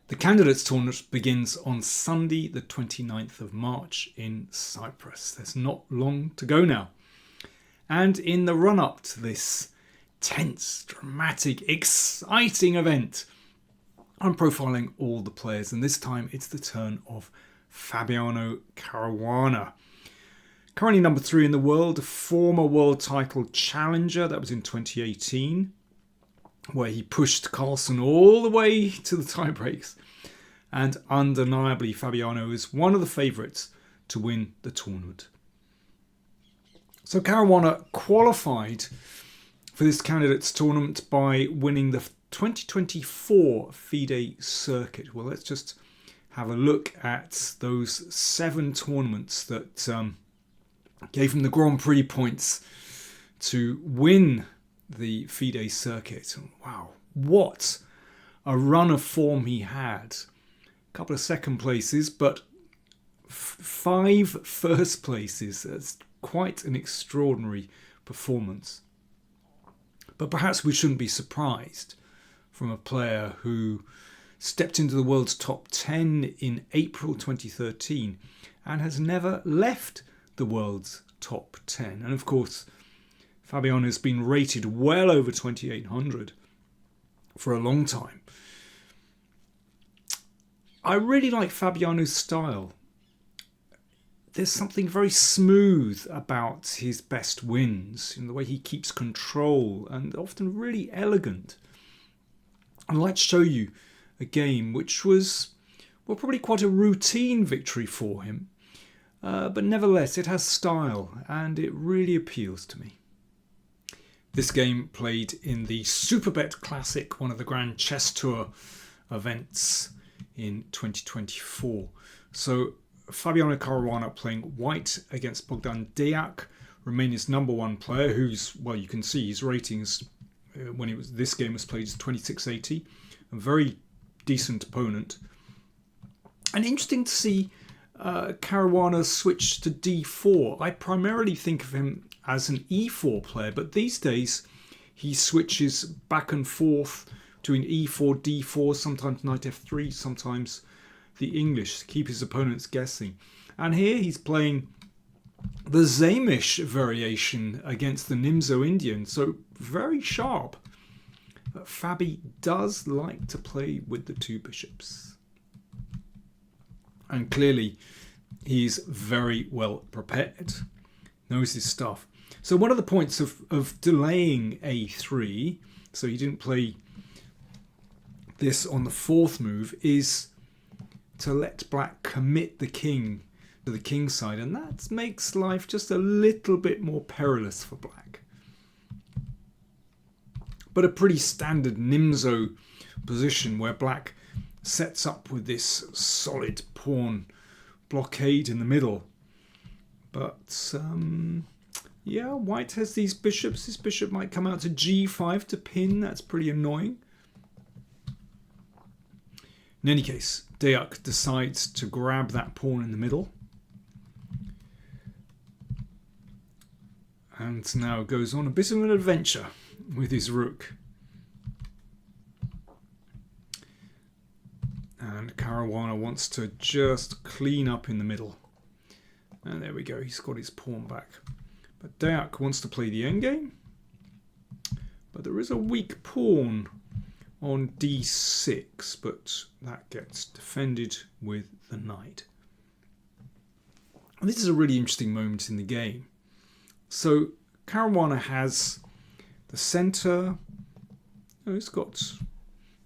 The Candidates Tournament begins on Sunday the 29th of March in Cyprus. There's not long to go now. And in the run-up to this tense, dramatic, exciting event, I'm profiling all the players, and this time it's the turn of Fabiano Caruana. Currently number 3 in the world, a former world title challenger. That was in 2018, where he pushed Carlsen all the way to the tiebreaks. And undeniably, Fabiano is one of the favourites to win the tournament. So Caruana qualified for this Candidates Tournament by winning the 2024 FIDE circuit. Well, let's just have a look at those 7 tournaments that gave him the Grand Prix points to win the FIDE circuit. Wow, what a run of form he had. A couple of second places, but 5 first places. That's quite an extraordinary performance. But perhaps we shouldn't be surprised from a player who stepped into the world's top 10 in April 2013 and has never left the world's top 10. And of course, Fabiano has been rated well over 2,800 for a long time. I really like Fabiano's style. There's something very smooth about his best wins, in the way he keeps control, and often really elegant. I'd like to show you a game which was, well, probably quite a routine victory for him. But nevertheless, it has style and it really appeals to me. This game played in the Superbet Classic, one of the Grand Chess Tour events in 2024. So Fabiano Caruana playing white against Bogdan Deac, Romania's number 1 player, who's, well, you can see his ratings when this game was played is 2680. A very decent opponent. And interesting to see Caruana switch to d4. I primarily think of him as an e4 player, but these days he switches back and forth between e4, d4, sometimes knight f3, sometimes the English, to keep his opponents guessing. And here he's playing the Zamish variation against the Nimzo Indian, so very sharp. But Fabi does like to play with the 2 bishops. And clearly he's very well prepared, knows his stuff. So one of the points of delaying a3, so he didn't play this on the 4th move, is to let black commit the king to the king side, and that makes life just a little bit more perilous for black. But a pretty standard Nimzo position where black sets up with this solid pawn blockade in the middle. But yeah, white has these bishops. This bishop might come out to g5 to pin. That's pretty annoying. In any case, Deac decides to grab that pawn in the middle. And now goes on a bit of an adventure with his rook. And Caruana wants to just clean up in the middle. And there we go, he's got his pawn back. But Deac wants to play the endgame. But there is a weak pawn on d6, but that gets defended with the knight. And this is a really interesting moment in the game. So Caruana has the centre. Oh, he's got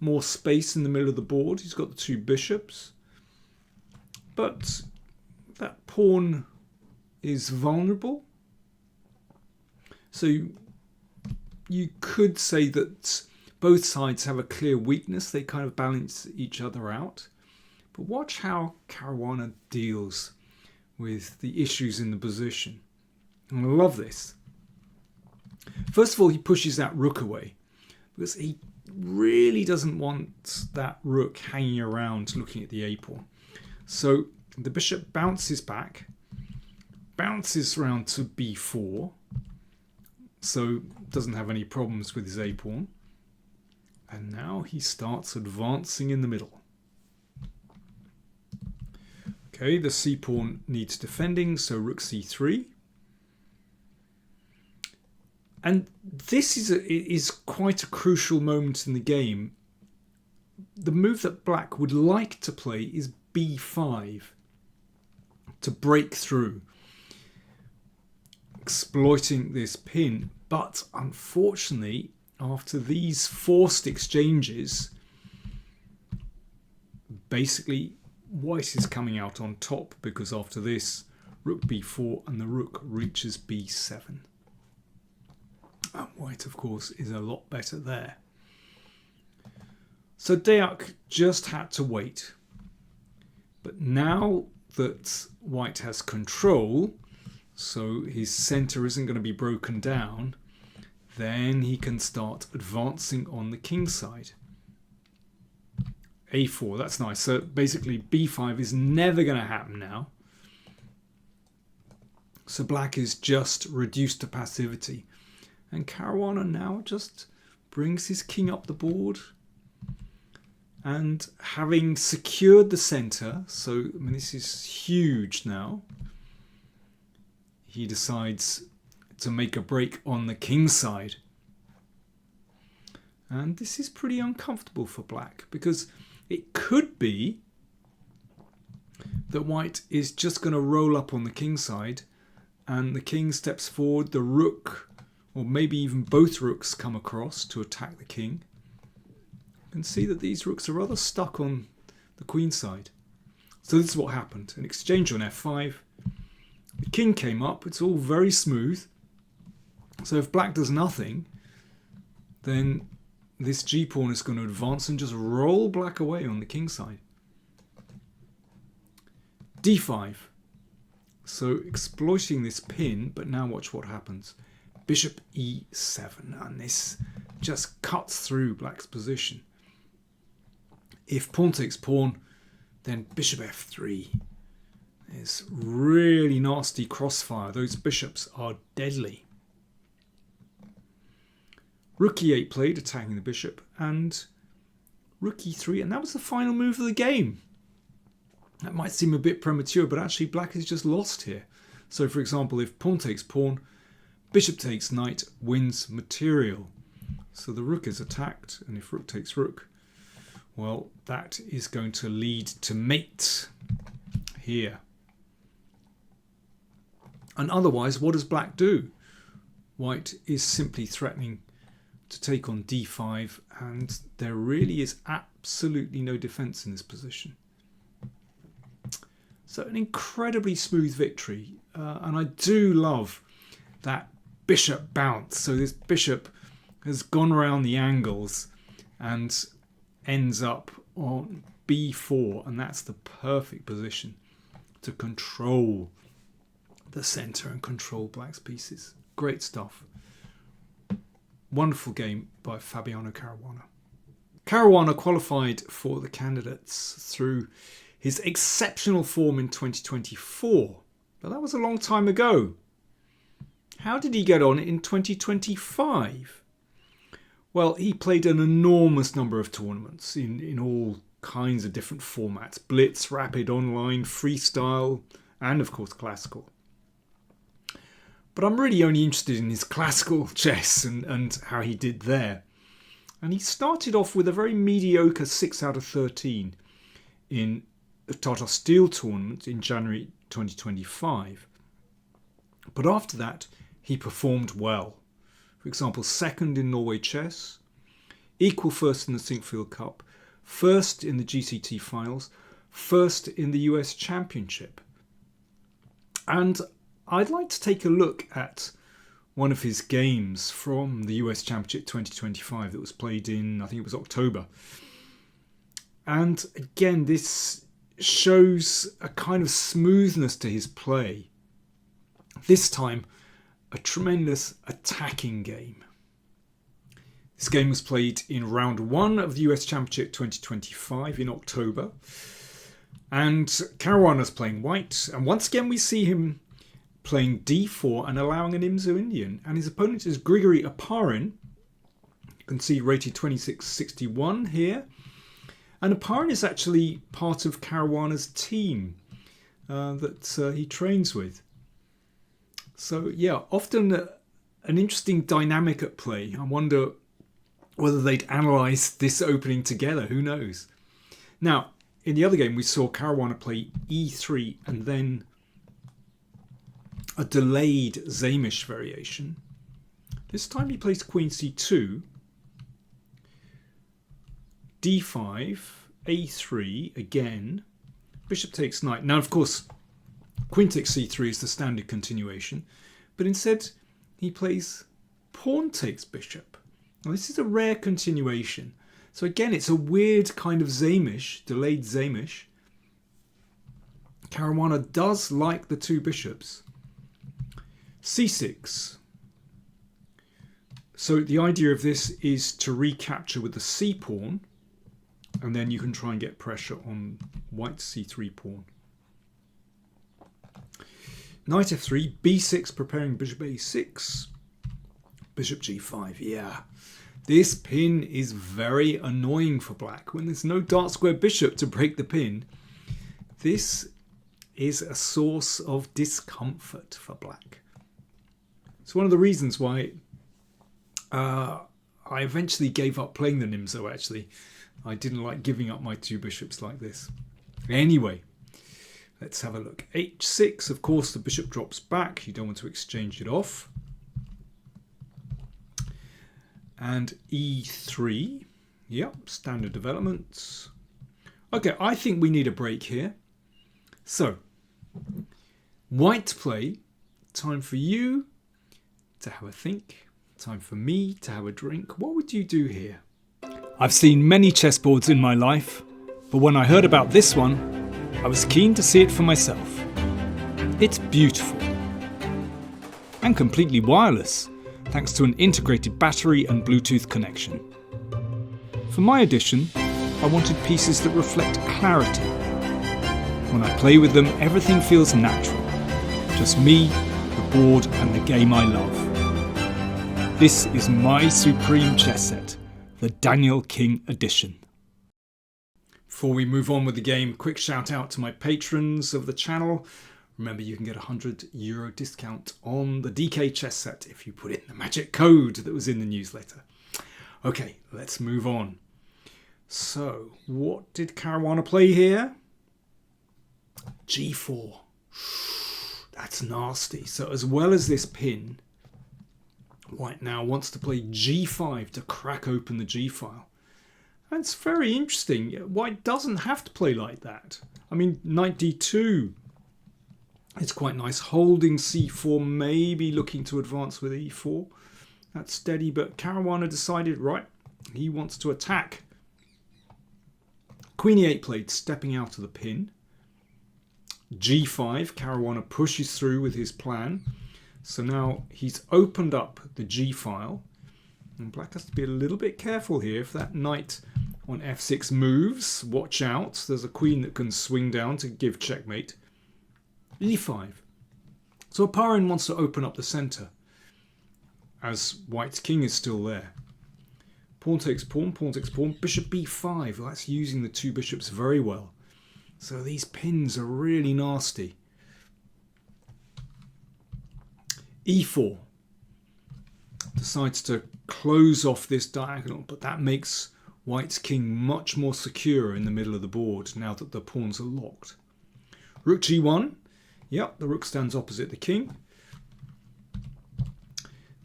more space in the middle of the board. He's got the 2 bishops. But that pawn is vulnerable. So you could say that both sides have a clear weakness. They kind of balance each other out. But watch how Caruana deals with the issues in the position. And I love this. First of all, he pushes that rook away because he really doesn't want that rook hanging around looking at the a pawn. So the bishop bounces back, bounces round to b4, so doesn't have any problems with his a pawn. And now he starts advancing in the middle. Okay, the c-pawn needs defending, so rook c3. And this is quite a crucial moment in the game. The move that black would like to play is b5 to break through, exploiting this pin. But unfortunately, after these forced exchanges, basically white is coming out on top, because after this, rook b4 and the rook reaches b7. And white, of course, is a lot better there. So Deuk just had to wait. But now that white has control, so his centre isn't going to be broken down, then he can start advancing on the king side. a4, that's nice. So basically b5 is never going to happen now. So black is just reduced to passivity. And Caruana now just brings his king up the board. And having secured the centre, so I mean, this is huge now, he decides to make a break on the king side. And this is pretty uncomfortable for black, because it could be that white is just going to roll up on the king side, and the king steps forward, the rook, or maybe even both rooks, come across to attack the king. You can see that these rooks are rather stuck on the queen side. So this is what happened. An exchange on f5. The king came up. It's all very smooth. So if black does nothing, then this g-pawn is going to advance and just roll black away on the king side. d5. So exploiting this pin, but now watch what happens. Bishop e7, and this just cuts through black's position. If pawn takes pawn, then bishop f3. There's really nasty crossfire. Those bishops are deadly. Rook e8 played, attacking the bishop, and rook e3, and that was the final move of the game. That might seem a bit premature, but actually black is just lost here. So for example, if pawn takes pawn, bishop takes knight, wins material. So the rook is attacked, and if rook takes rook, well, that is going to lead to mate here. And otherwise, what does black do? White is simply threatening to take on d5, and there really is absolutely no defense in this position. So an incredibly smooth victory, and I do love that bishop bounce. So this bishop has gone around the angles and ends up on b4, and that's the perfect position to control the centre and control black's pieces. Great stuff. Wonderful game by Fabiano Caruana. Caruana qualified for the candidates through his exceptional form in 2024, but that was a long time ago. How did he get on in 2025? Well, he played an enormous number of tournaments in all kinds of different formats. Blitz, rapid, online, freestyle, and of course classical. But I'm really only interested in his classical chess and how he did there. And he started off with a very mediocre 6 out of 13 in the Tata Steel tournament in January 2025. But after that, he performed well. For example, second in Norway Chess, equal first in the Sinkfield Cup, first in the GCT finals, first in the US Championship. And I'd like to take a look at one of his games from the US Championship 2025 that was played in, I think it was October. And again, this shows a kind of smoothness to his play. This time, a tremendous attacking game. This game was played in round 1 of the US Championship 2025 in October. And Caruana's playing white. And once again, we see him playing d4 and allowing an Imzo Indian. And his opponent is Grigory Aparin. You can see rated 2661 here. And Aparin is actually part of Caruana's team. that he trains with. So yeah, often an interesting dynamic at play. I wonder whether they'd analyse this opening together. Who knows? Now, in the other game, we saw Caruana play e3 and then a delayed Zamish variation. This time he plays queen c2, d5, a3 again, bishop takes knight. Now, of course, queen takes c3 is the standard continuation, but instead he plays pawn takes bishop. Now, this is a rare continuation. So again, it's a weird kind of Zamish, delayed Zamish. Caruana does like the two bishops. c6. So the idea of this is to recapture with the c pawn, and then you can try and get pressure on white's c3 pawn. Knight f3, b6, preparing bishop a6, bishop g5. Yeah, this pin is very annoying for black. When there's no dark square bishop to break the pin, this is a source of discomfort for black. It's one of the reasons why I eventually gave up playing the Nimzo, actually. I didn't like giving up my two bishops like this. Anyway, let's have a look. h6, of course, the bishop drops back. You don't want to exchange it off. And e3. Yep, standard developments. Okay, I think we need a break here. So, white play. Time for you to have a think. Time for me to have a drink. What would you do here? I've seen many chessboards in my life, but when I heard about this one, I was keen to see it for myself. It's beautiful and completely wireless, thanks to an integrated battery and Bluetooth connection. For my edition, I wanted pieces that reflect clarity. When I play with them, everything feels natural. Just me, the board, and the game I love. This is my supreme chess set, the Daniel King edition. Before we move on with the game, quick shout out to my patrons of the channel. Remember, you can get a €100 discount on the DK chess set if you put in the magic code that was in the newsletter. Okay, let's move on. So, what did Caruana play here? G4. That's nasty. So as well as this pin, white now wants to play g5 to crack open the g-file. That's very interesting. White doesn't have to play like that. I mean, knight d2. It's quite nice. Holding c4, maybe looking to advance with e4. That's steady, but Caruana decided, right, he wants to attack. Queen e8 played, stepping out of the pin. g5, Caruana pushes through with his plan. So now he's opened up the g-file. And black has to be a little bit careful here. If that knight on f6 moves, watch out. There's a queen that can swing down to give checkmate. e5. So Oparin wants to open up the centre, as white's king is still there. Pawn takes pawn, pawn takes pawn, bishop b5. Well, that's using the two bishops very well. So these pins are really nasty. e4. Decides to close off this diagonal, but that makes white's king much more secure in the middle of the board now that the pawns are locked. Rook g1. Yep, the rook stands opposite the king.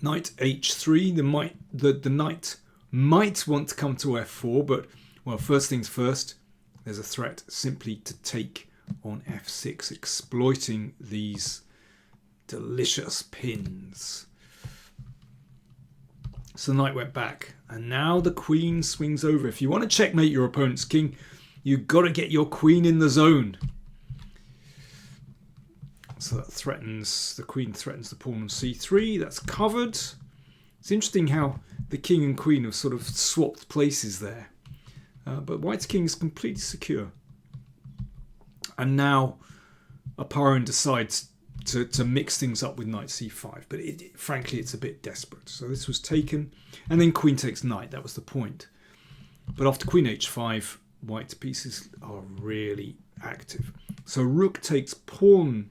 Knight h3. The knight might want to come to f4, but, well, first things first, there's a threat simply to take on f6, exploiting these delicious pins. So the knight went back, and now the queen swings over. If you want to checkmate your opponent's king, you've got to get your queen in the zone. So that threatens, the queen threatens the pawn on c3. That's covered. It's interesting how the king and queen have sort of swapped places there. But white's king is completely secure. And now Oparin decides to mix things up with knight c5. But frankly, it's a bit desperate. So this was taken. And then queen takes knight. That was the point. But after queen h5, white's pieces are really active. So rook takes pawn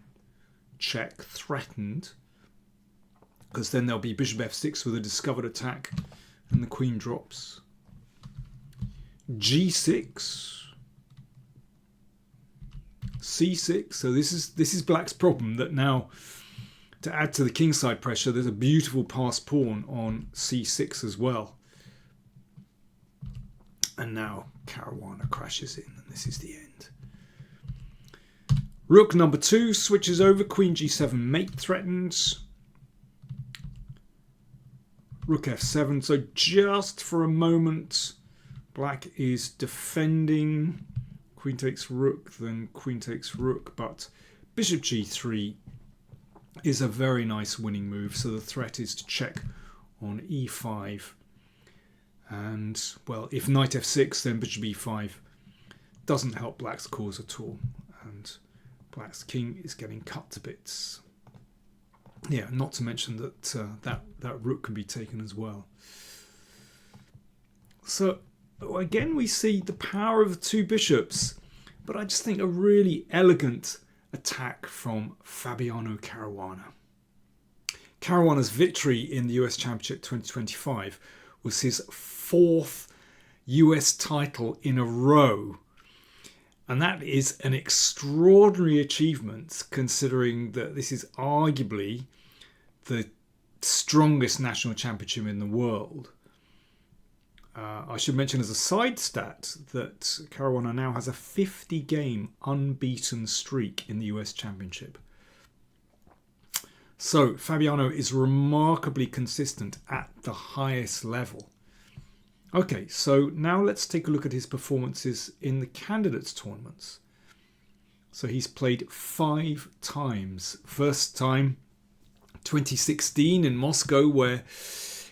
check threatened, because then there'll be bishop f6 with a discovered attack, and the queen drops. g6, c6. So this is black's problem, that now, to add to the kingside pressure, there's a beautiful passed pawn on c6 as well. And now Caruana crashes in, and this is the end. Rook number 2 switches over, queen g7, mate threatens. Rook f7, so just for a moment black is defending. Queen takes rook, then queen takes rook, but bishop g3 is a very nice winning move, so the threat is to check on e5. And, well, if knight f6, then bishop e5 doesn't help black's cause at all, and black's king is getting cut to bits. Yeah, not to mention that that rook can be taken as well. So again, we see the power of the two bishops, but I just think a really elegant attack from Fabiano Caruana. Caruana's victory in the US Championship 2025 was his 4th US title in a row. And that is an extraordinary achievement, considering that this is arguably the strongest national championship in the world. I should mention as a side stat that Caruana now has a 50-game unbeaten streak in the US Championship. So Fabiano is remarkably consistent at the highest level. Okay, so now let's take a look at his performances in the candidates tournaments. So he's played 5 times. First time 2016 in Moscow, where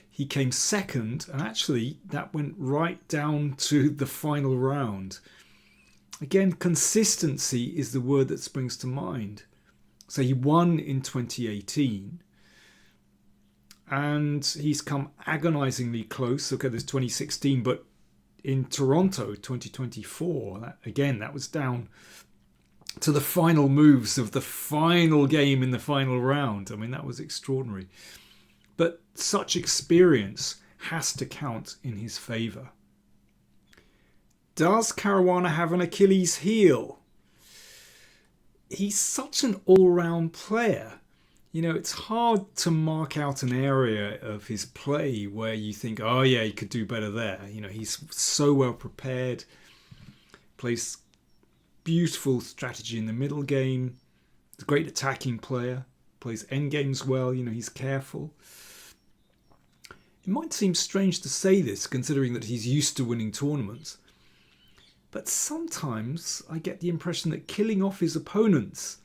he came second, and actually that went right down to the final round. Again, consistency is the word that springs to mind. So he won in 2018, and he's come agonizingly close. Okay, there's 2016, but in Toronto 2024, that was down to the final moves of the final game in the final round. I mean, that was extraordinary. But such experience has to count in his favour. Does Caruana have an Achilles heel? He's such an all-round player. You know, it's hard to mark out an area of his play where you think, oh yeah, he could do better there. You know, he's so well prepared, plays beautiful strategy in the middle game, he's a great attacking player, plays endgames well, you know, he's careful. It might seem strange to say this, considering that he's used to winning tournaments, but sometimes I get the impression that killing off his opponents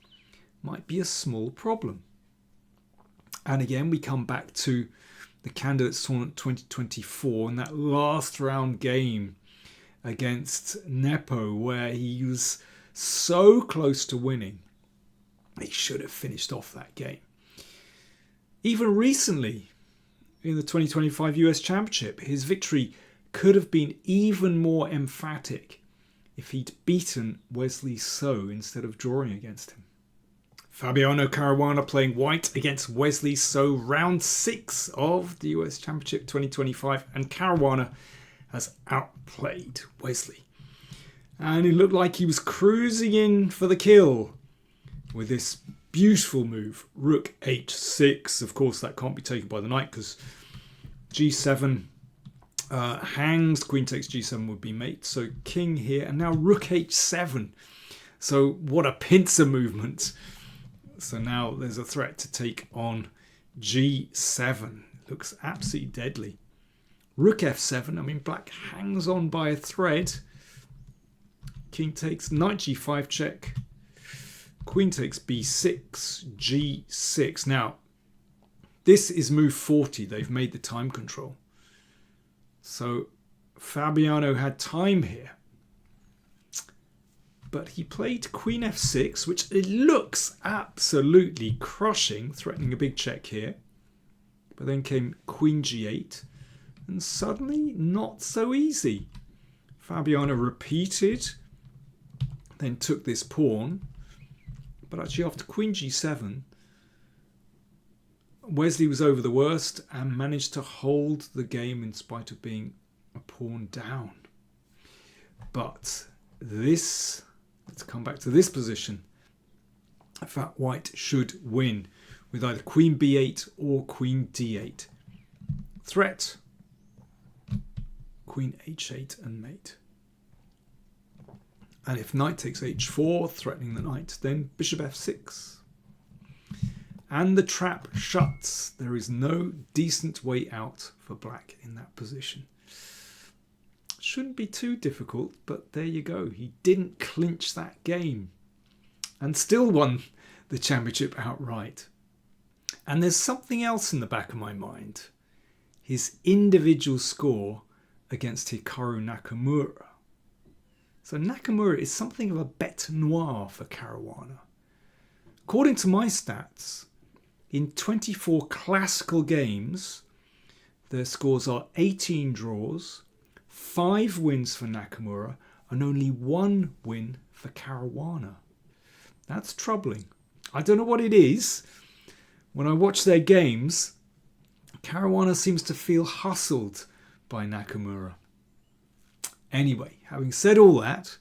might be a small problem. And again, we come back to the Candidates Tournament 2024 and that last round game against Nepo, where he was so close to winning. He should have finished off that game. Even recently, in the 2025 US Championship, his victory could have been even more emphatic if he'd beaten Wesley So instead of drawing against him. Fabiano Caruana playing white against Wesley So, round 6 of the US Championship 2025, and Caruana has outplayed Wesley. And it looked like he was cruising in for the kill with this beautiful move, rook h6. Of course, that can't be taken by the knight because g7 hangs, queen takes g7 would be mate. So king here, and now rook h7. So what a pincer movement. So now there's a threat to take on g7. Looks absolutely deadly. Rook f7. I mean, black hangs on by a thread. King takes, knight g5 check. Queen takes b6, g6. Now, this is move 40. They've made the time control. So Fabiano had time here. But he played queen f6, which it looks absolutely crushing, threatening a big check here. But then came queen g8, and suddenly not so easy. Fabiano repeated, then took this pawn. But actually after Queen G7, Wesley was over the worst and managed to hold the game in spite of being a pawn down. But this, let's come back to this position. Fat White should win with either Queen B8 or Queen D8. Threat, Queen H8 and mate. And if Knight takes H4, threatening the Knight, then Bishop F6. And the trap shuts. There is no decent way out for Black in that position. Shouldn't be too difficult, but there you go. He didn't clinch that game and still won the championship outright. And there's something else in the back of my mind. His individual score against Hikaru Nakamura. So Nakamura is something of a bête noire for Caruana. According to my stats, in 24 classical games, their scores are 18 draws, 5 wins for Nakamura, and only 1 win for Caruana. That's troubling. I don't know what it is. When I watch their games, Caruana seems to feel hustled by Nakamura. Anyway, having said all that,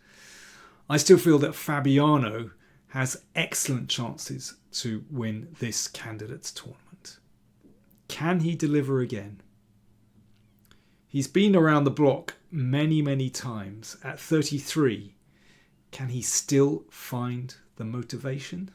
I still feel that Fabiano has excellent chances to win this candidates tournament. Can he deliver again? He's been around the block many times. At 33, can he still find the motivation?